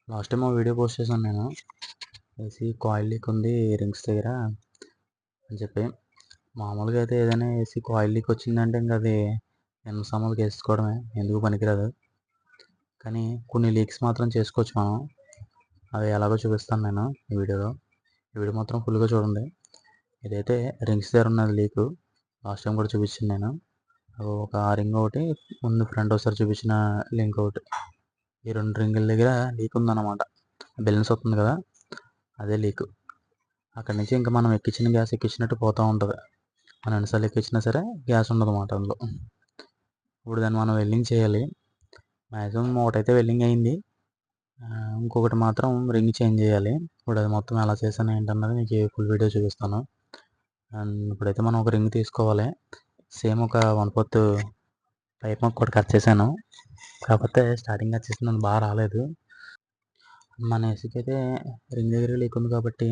Last time ఒక video post చేశాను నేను. ఏసీ కాయిల్ లీక్ ఉంది రింగ్స్ దగ్గర అని చెప్పి. మామూలుగా అయితే ఏదైనా ఏసీ కాయిల్ లీక్ వచ్చిందంటే ఇంక అది సామాన్లకి వేసుకోవడమే, ఎందుకు పనికిరాదు. కానీ కొన్ని లీక్స్ మాత్రం చేసుకోవచ్చు మనం. అవి ఎలాగో చూపిస్తాను నేను ఈ వీడియోలో. ఈ వీడియో మాత్రం ఫుల్గా చూడండి. ఇదైతే రింగ్స్ దగ్గర ఉన్నది లీకు. లాస్ట్ టైం కూడా చూపించాను నేను. ఒక రింగ్ ఒకటి, ముందు ఫ్రంట్ ఒకసారి చూపించిన లింక్ ఒకటి, ఈ 2 రింగుల దగ్గర లీక్ ఉందన్నమాట. బ్యాలెన్స్ వస్తుంది కదా, అదే లీక్. అక్కడి నుంచి ఇంకా మనం ఎక్కించిన గ్యాస్ ఎక్కించినట్టు పోతూ ఉంటుంది. మనం ఎన్నిసార్లు ఎక్కించినా సరే గ్యాస్ ఉండదు అన్నమాట అందులో. ఇప్పుడు దాన్ని మనం వెల్డింగ్ చేయాలి. మ్యాక్సిమం ఒకటైతే వెల్డింగ్ అయింది, ఇంకొకటి మాత్రం రింగ్ చేంజ్ చేయాలి. ఇప్పుడు అది మొత్తం ఎలా చేశాను ఏంటన్నది మీకు ఫుల్ వీడియో చూపిస్తాను. అండ్ ఇప్పుడైతే మనం ఒక రింగ్ తీసుకోవాలి. సేమ్ ఒక 1/4 పైప్ ఒకటి కట్ చేశాను. కాకపోతే స్టార్టింగ్ కట్ చేసిన బాగా రాలేదు. మన ఏసీకి అయితే రింగ్ దగ్గర లీక్ ఉంది కాబట్టి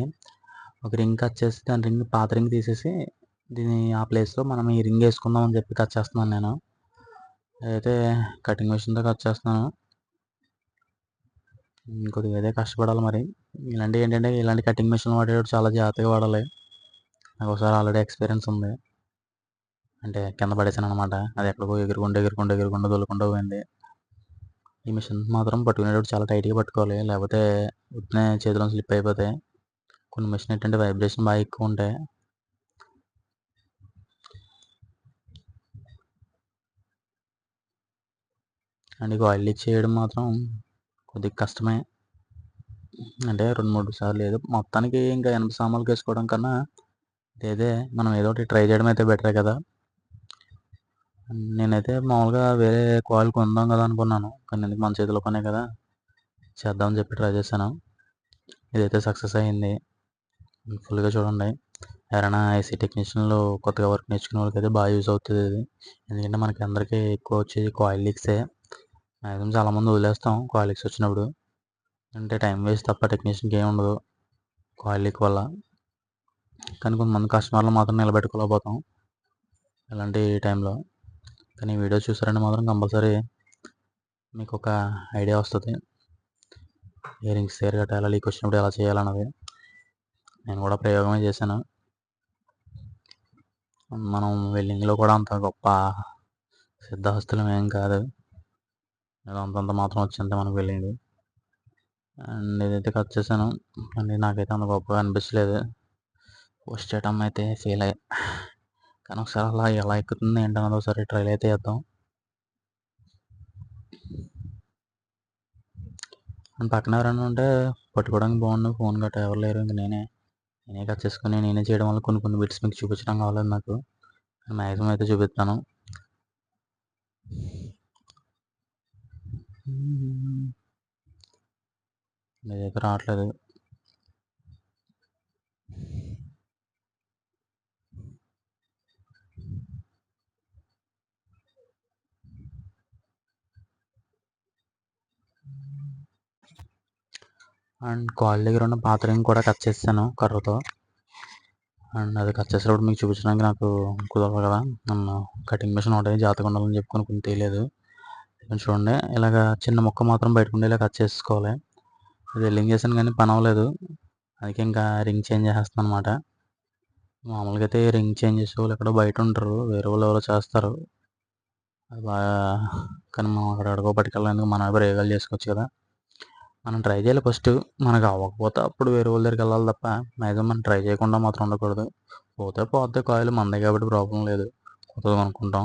ఒక రింగ్ కట్ చేసి దాని రింగ్, పాత రింగ్ తీసేసి దీన్ని ఆ ప్లేస్లో మనం ఈ రింగ్ వేసుకుందాం అని చెప్పి కట్ చేస్తున్నాను నేను. అయితే కటింగ్ మెషిన్తో కట్ చేస్తున్నాను. కొద్దిగా అయితే కష్టపడాలి మరి. ఇలాంటివి ఏంటంటే ఇలాంటి కటింగ్ మెషిన్ వాడేటప్పుడు చాలా జాగ్రత్తగా వాడాలి. నాకు ఒకసారి ఆల్రెడీ ఎక్స్పీరియన్స్ ఉంది. అంటే కింద పడేసాను అనమాట. అది ఎక్కడికో ఎగురుకుంటూ దొల్లుకుంటూ పోయింది. ఈ మిషన్ మాత్రం పట్టుకునేటప్పుడు చాలా టైట్గా పట్టుకోవాలి, లేకపోతే ఉత్తినే చేతిలో స్లిప్ అయిపోతాయి. కొన్ని మిషన్ ఏంటంటే వైబ్రేషన్ బాగా ఎక్కువ ఉంటాయి. అండ్ ఇక ఆయిల్ లీక్ చేయడం మాత్రం కొద్దిగా కష్టమే. అంటే 2-3 సార్లు ఏదో మొత్తానికి ఇంకా ఎనప సామాన్లు వేసుకోవడం కన్నా ఇదే మనం ఏదో ఒకటి ట్రై చేయడం అయితే బెటరే కదా. నేనైతే మామూలుగా వేరే కాయిల్ కొందాం కదా అనుకున్నాను, కానీ ఎందుకు మన చేతిలో పనే కదా, చేద్దామని చెప్పి ట్రై చేశాను. ఇదైతే సక్సెస్ అయ్యింది. ఫుల్గా చూడండి. ఎవరైనా ఐసీ టెక్నీషియన్లు కొత్తగా వర్క్ నేర్చుకునే వాళ్ళకైతే బాగా యూజ్ అవుతుంది ఇది. ఎందుకంటే మనకి అందరికీ ఎక్కువ వచ్చేది కాయిల్ లీక్సే. మ్యాక్సిమం చాలామంది వదిలేస్తాం కాయిల్ లీక్స్ వచ్చినప్పుడు. అంటే టైం వేస్ట్ తప్ప టెక్నీషియన్కి ఏమి ఉండదు కాయిల్ లీక్ వల్ల. కానీ కొంతమంది కస్టమర్లు మాత్రం నిలబెట్టుకోలేకపోతాం ఇలాంటి టైంలో. కానీ వీడియో చూసారంటే మాత్రం కంపల్సరీ మీకు ఒక ఐడియా వస్తుంది. ఏ రింగ్స్ దగ్గర గట్రా ఎలా లీక్ వచ్చినప్పుడు ఎలా చేయాలన్నది. నేను కూడా ప్రయోగమే చేశాను. మనం వెల్డింగ్లో కూడా అంత గొప్ప సిద్ధహస్తులం ఏం కాదు, ఏదో అంతంత మాత్రం వచ్చింది మనకు వెల్డింగ్. అండ్ ఇదైతే కట్ చేశాను. అండ్ నాకైతే అంత గొప్పగా అనిపించలేదు. పోస్ట్ చేయడం అయితే ఫెయిల్ అయ్యా. కానీ ఒకసారి అలా ఎలా ఎక్కుతుంది ఏంటన్నది ఒకసారి ట్రైల్ అయితే చేద్దాం. అండ్ పక్కన ఎవరైనా ఉంటే పట్టుకోవడానికి బాగుండు, ఫోన్ గట్రా ఎవరు లేరు. ఇంక నేనే కట్ చేసుకుని నేనే చేయడం వల్ల కొన్ని బిట్స్ మీకు చూపించడం కావాలి నాకు. మ్యాక్సిమం అయితే చూపిస్తాను. ఇదైతే రావట్లేదు. అండ్ కాల్ దగ్గర ఉన్న పాత రింగ్ కూడా కట్ చేస్తాను కర్రతో. అండ్ అది కట్ చేసేటప్పుడు మీకు చూపించడానికి నాకు కుదరదు కదా, నన్ను కటింగ్ మిషన్ ఒకటి జాగ్రత్తగా ఉండాలని చెప్పుకొని కొంచెం తెలియలేదు. చూడండి, ఇలాగ చిన్న ముక్క మాత్రం బయటకు ఉండేలా కట్ చేసుకోవాలి. అది వెల్డింగ్ చేశాను కానీ పని అవ్వలేదు, అందుకే ఇంకా రింగ్ చేంజ్ చేసేస్తాను అనమాట. మామూలుగా అయితే రింగ్ చేంజ్ చేసే వాళ్ళు ఎక్కడో బయట ఉంటారు, వేరే వాళ్ళు ఎవరో చేస్తారు. అది బాగా, కానీ మనం అక్కడ అడుగు పట్టుకెళ్ళడానికి మనం ప్రయోగాలు చేసుకోవచ్చు కదా. మనం ట్రై చేయాలి ఫస్ట్. మనకు అవ్వకపోతే అప్పుడు వేరే వాళ్ళ దగ్గరికి వెళ్ళాలి తప్ప మ్యాక్సిమం మనం ట్రై చేయకుండా మాత్రం ఉండకూడదు. పోతే కాయలు మందే కాబట్టి ప్రాబ్లం లేదు, కొత్తగా కొనుక్కుంటాం.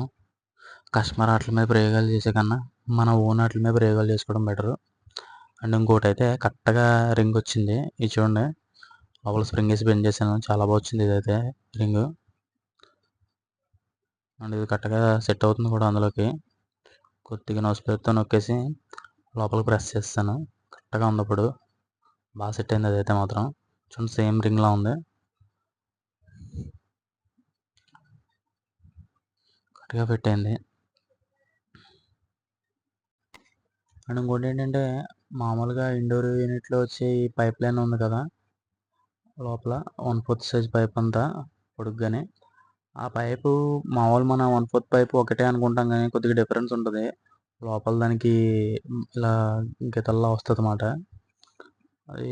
కస్టమర్ వాటి మీద ప్రయోగాలు చేసే కన్నా మన ఓన్ వాటి మీద ప్రయోగాలు చేసుకోవడం బెటరు. అండ్ ఇంకోటి అయితే కరెక్ట్గా రింగ్ వచ్చింది. ఇది చూడండి, లోపల స్ప్రింగ్ వేసి బెండ్ చేశాను, చాలా బాగా వచ్చింది ఇదైతే రింగ్. అండ్ ఇది కరెక్ట్గా సెట్ అవుతుంది కూడా అందులోకి. కొద్దిగా నోస్పేర్తో నొక్కేసి లోపలికి ప్రెస్ చేస్తాను, కరెక్ట్గా ఉంది. ఇప్పుడు బాగా సెట్ అయింది అదైతే మాత్రం. చూడండి, సేమ్ రింగ్లా ఉంది, కరెక్ట్గా ఫిట్ అయింది. అండ్ ఇంకోటి ఏంటంటే మామూలుగా ఇండోర్ యూనిట్లో వచ్చే ఈ పైప్ లైన్ ఉంది కదా, లోపల 1/4 సైజ్ పైప్ అంతా పొడుగ్గానే. ఆ పైపు మామూలు మన 1/4 పైపు ఒకటే అనుకుంటాం కానీ కొద్దిగా డిఫరెన్స్ ఉంటుంది. లోపల దానికి ఇలా గీతల్లా వస్తుంది అన్నమాట. అది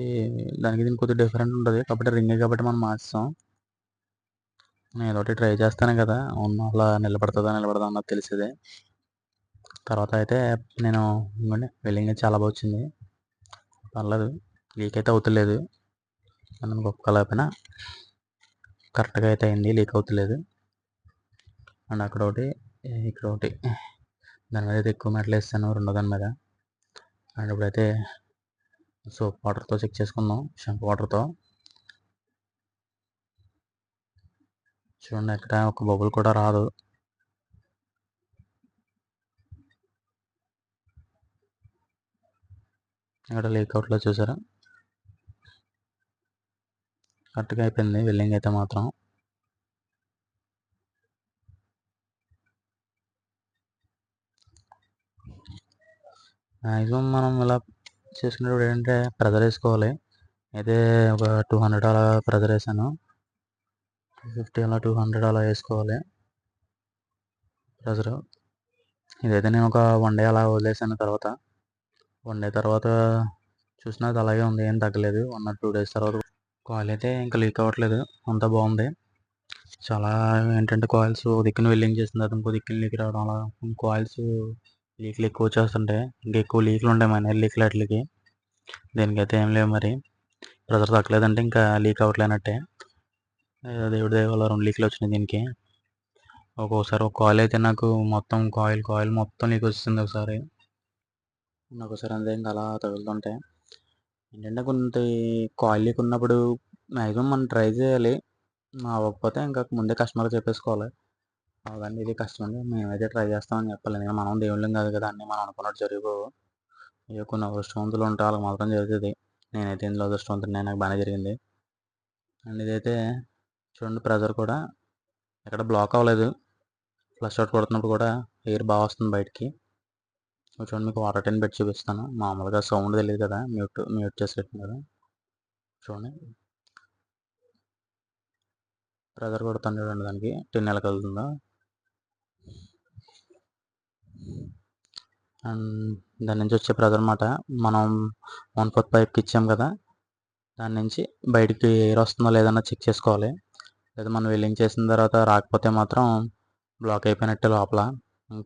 దానికి దీనికి కొద్దిగా డిఫరెంట్ ఉంటుంది కాబట్టి రింగే కాబట్టి మనం మార్చాం. నేను ఏదో ఒకటి ట్రై చేస్తాను కదా, అలా నిలబడుతుందా అన్నది తెలిసేదే. తర్వాత అయితే నేను ఇవ్వండి వెల్డింగ్ అయితే చాలా బాగా వచ్చింది, పర్లేదు, లీక్ అయితే అవుతలేదు. మనం గొప్ప లేకపోయినా కరెక్ట్గా అయితే అయింది, లీక్ అవుతలేదు. అండ్ అక్కడ ఒకటి ఇక్కడ ఒకటి దాని మీద అయితే ఎక్కువ మెటల్ వేస్తాను, రెండో దాని మీద. అండ్ ఇప్పుడైతే సోప్ వాటర్తో చెక్ చేసుకుందాం, షాంపూ వాటర్తో. చూడండి ఎక్కడ ఒక బబుల్ కూడా రాదు. ఇక్కడ లీక్ అవుట్లో చూసారా, కరెక్ట్గా అయిపోయింది వెల్డింగ్ అయితే మాత్రం. మ్యాక్సిమం మనం ఇలా చేసుకునేటప్పుడు ఏంటంటే ప్రెజర్ వేసుకోవాలి. అయితే ఒక 200 అలా ప్రెజర్ వేసాను, 250 అలా 200 అలా వేసుకోవాలి ప్రెజరు. ఇదైతే నేను ఒక 1 డే అలా వదిలేసాను. తర్వాత 1 డే తర్వాత చూసినా అది అలాగే ఉంది, ఏం తగ్గలేదు. 1 or 2 డేస్ తర్వాత కాయిల్ అయితే ఇంకా లీక్ అవ్వట్లేదు, అంతా బాగుంది. చాలా ఏంటంటే కాయిల్స్ దిక్కున వెల్డింగ్ చేసిన తర్వాత ఇంకో దిక్కున లీక్ రావడం, అలా కాయిల్స్ లీక్లు ఎక్కువ వచ్చేస్తుంటాయి. ఇంకా ఎక్కువ లీక్లు ఉంటాయి మైనర్ లీక్లు వాటికి. దీనికైతే ఏం లేవు మరి, ప్రెజర్ తగ్గలేదంటే ఇంకా లీక్ అవ్వట్లేనట్టే. దేవుడి దయ వల్ల 2 లీక్లు వచ్చినాయి దీనికి. ఒక్కోసారి ఒక కాయిల్ అయితే నాకు మొత్తం కాయిల్ మొత్తం లీక్ వస్తుంది ఒకసారి. ఒకసారి అంతే ఇంకా అలా తగులుతుంటాయి. ఏంటంటే కొంత కాయిల్ లీక్ ఉన్నప్పుడు మ్యాక్సిమం మనం ట్రై చేయాలి, అవ్వకపోతే ఇంకా ముందే కస్టమర్కి చెప్పేసుకోవాలి. అవన్నీ ఇది కష్టం అండి, మేమైతే ట్రై చేస్తామని చెప్పాలి. నేను మనం దేవుళ్ళం కాదు కదా, అన్నీ మనం అనుకున్నట్టు జరగవు. ఇక కొన్ని అదృష్టవంతులు ఉంటే వాళ్ళకి మాత్రం జరుగుతుంది. నేనైతే ఇందులో అదృష్టవంతుడిని, నాకు బాగానే జరిగింది. అండ్ ఇదైతే చూడండి ప్రెజర్ కూడా ఎక్కడ బ్లాక్ అవ్వలేదు. ఫ్లష్ అవుట్ కొడుతున్నప్పుడు కూడా ఎయిర్ బాగా వస్తుంది బయటికి. చూడండి మీకు వాటర్ టిన్ పెట్టి చూపిస్తాను. మామూలుగా సౌండ్ తెలియదు కదా, మ్యూట్ చేసి పెట్టింది కదా. చూడండి ప్రెజర్ కొడుతుంది చూడండి, దానికి టిన్ ఎలా కలుగుతుందో. అండ్ దాని నుంచి వచ్చే ప్రెజర్ అన్నమాట, మనం 1/4 పైప్కి ఇచ్చాం కదా, దాని నుంచి బయటికి ఎయిర్ వస్తుందో లేదన్నా చెక్ చేసుకోవాలి. లేదా మనం వెల్డింగ్ చేసిన తర్వాత రాకపోతే మాత్రం బ్లాక్ అయిపోయినట్టే లోపల,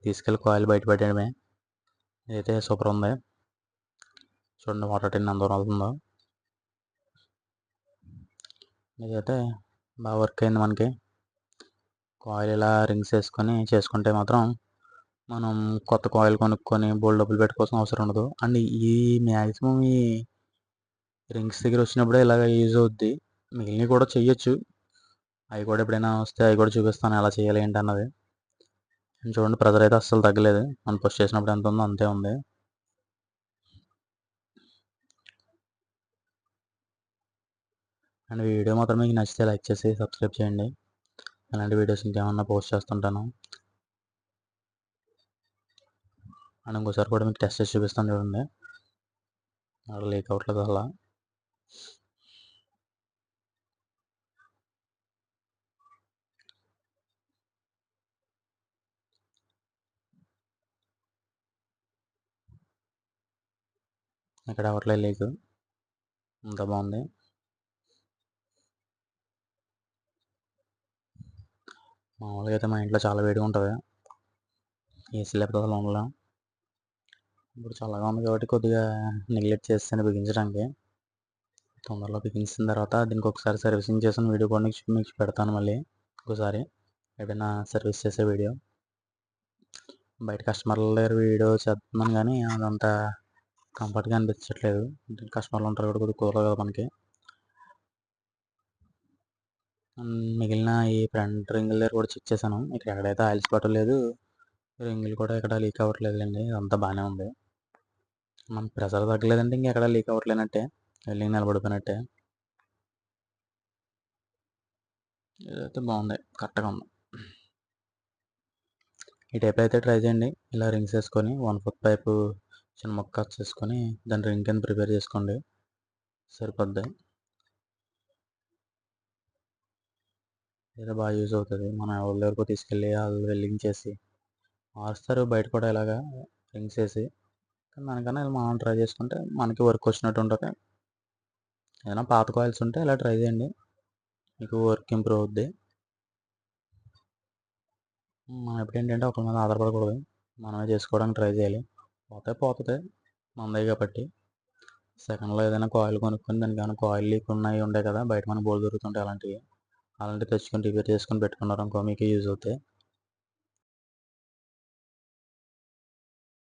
తీసుకెళ్ళి కాయిల్ బయట పెట్టడమే. ఇదైతే సూపర్ ఉంది. చూడండి వాటర్ టిన్ ఎంత దూరం అవుతుందో. ఇదైతే బాగా వర్క్ అయింది మనకి. కాయిల్ ఇలా రింగ్స్ వేసుకొని చేసుకుంటే మాత్రం మనం కొత్త కాయిల్ కొనుక్కొని బోల్డ్ డబ్బులు పెట్టుకోవాల్సిన అవసరం ఉండదు. అండ్ ఈ మ్యాక్సిమం ఈ రింగ్స్ దగ్గర వచ్చినప్పుడే ఇలాగ యూజ్ అవుద్ది, మిగిలినవి కూడా చెయ్యొచ్చు. అవి కూడా ఎప్పుడైనా వస్తే అవి కూడా చూపిస్తాను ఎలా చేయాలి ఏంటి అన్నది. చూడండి ప్రెజర్ అయితే అస్సలు తగ్గలేదు, మనం పుష్ చేసినప్పుడు ఎంత ఉందో అంతే ఉంది. అండ్ వీడియో మాత్రం మీకు నచ్చితే లైక్ చేసి సబ్స్క్రైబ్ చేయండి. అలాంటి వీడియోస్ ఇంకేమన్నా పోస్ట్ చేస్తుంటాను. అండ్ ఇంకోసారి కూడా మీకు టెస్ట్ చేసి చూపిస్తాను చూడండి, అలా లీక్ అవ్వట్లేదు అలా. ఇక్కడ అవ్వట్లేదు లీక్, అంత బాగుంది. మామూలుగా అయితే మా ఇంట్లో చాలా వేడిగా ఉంటుంది, ఏసీ లేకపోతే అసలు ఉండలేం. ఇప్పుడు చల్లగా ఉంది కాబట్టి కొద్దిగా నెగ్లెక్ట్ చేస్తాను బిగించడానికి. తొందరలో బిగించిన తర్వాత దీనికి ఒకసారి సర్వీసింగ్ చేసిన వీడియో కూడా మీకు పెడతాను మళ్ళీ ఒకసారి, ఏదైనా సర్వీస్ చేసే వీడియో. బయట కస్టమర్ల దగ్గర వీడియో చేస్తున్నాను కానీ అదంతా కంఫర్ట్గా అనిపించట్లేదు, కస్టమర్లు ఉంటారు కూడా కొద్దిగా కుదరదు కదా మనకి. మిగిలిన ఈ ఫ్రంట్ రింగుల దగ్గర కూడా చెక్ చేశాను, ఇక్కడ ఎక్కడైతే ఆయిల్ స్పాట్ లేదు, రింగులు కూడా ఎక్కడ లీక్ అవ్వట్లేదులేండి, అంతా బాగానే ఉంది. మన ప్రెషర్ తగ్గలేదంటే ఇంకెక్కడ లీక్ అవ్వట్లేనట్టే, వెల్డింగ్ నిలబడిపోయినట్టే. ఇదైతే బాగుంది, కరెక్ట్గా ఉంది. ఈ టైప్ అయితే ట్రై చేయండి, ఇలా రింగ్స్ వేసుకొని 1/4 పైపు చిన్న మొక్క కట్ చేసుకొని దాని రింగ్ కింద ప్రిపేర్ చేసుకోండి, సరిపోద్ది. ఏదో బాగా యూజ్ అవుతుంది. మనం ఎవరి దగ్గరకు తీసుకెళ్ళి వాళ్ళు వెల్డింగ్ చేసి మారుస్తారు బయట కూడా ఇలాగా రింగ్స్ వేసి. దానికన్నా మనం ట్రై చేసుకుంటే మనకి వర్క్ వచ్చినట్టు ఉంటుంది. ఏదైనా పాత కాయిల్స్ ఉంటే ఇలా ట్రై చేయండి, మీకు వర్క్ ఇంప్రూవ్ అవుద్ది. మనం ఎప్పుడు ఏంటంటే ఒకరి మీద ఆధారపడకూడదు, మనమే చేసుకోవడానికి ట్రై చేయాలి. పోతుంది మందే కాబట్టి. సెకండ్లో ఏదైనా కాయిల్ కొనుక్కొని దానికి ఏమైనా కాయిల్ లీక్ ఉంటాయి కదా బయట మనకు బోల్ దొరుకుతుంటాయి, అలాంటివి తెచ్చుకొని రిపేర్ చేసుకొని పెట్టుకున్నారనుకో మీకు యూజ్ అవుతాయి.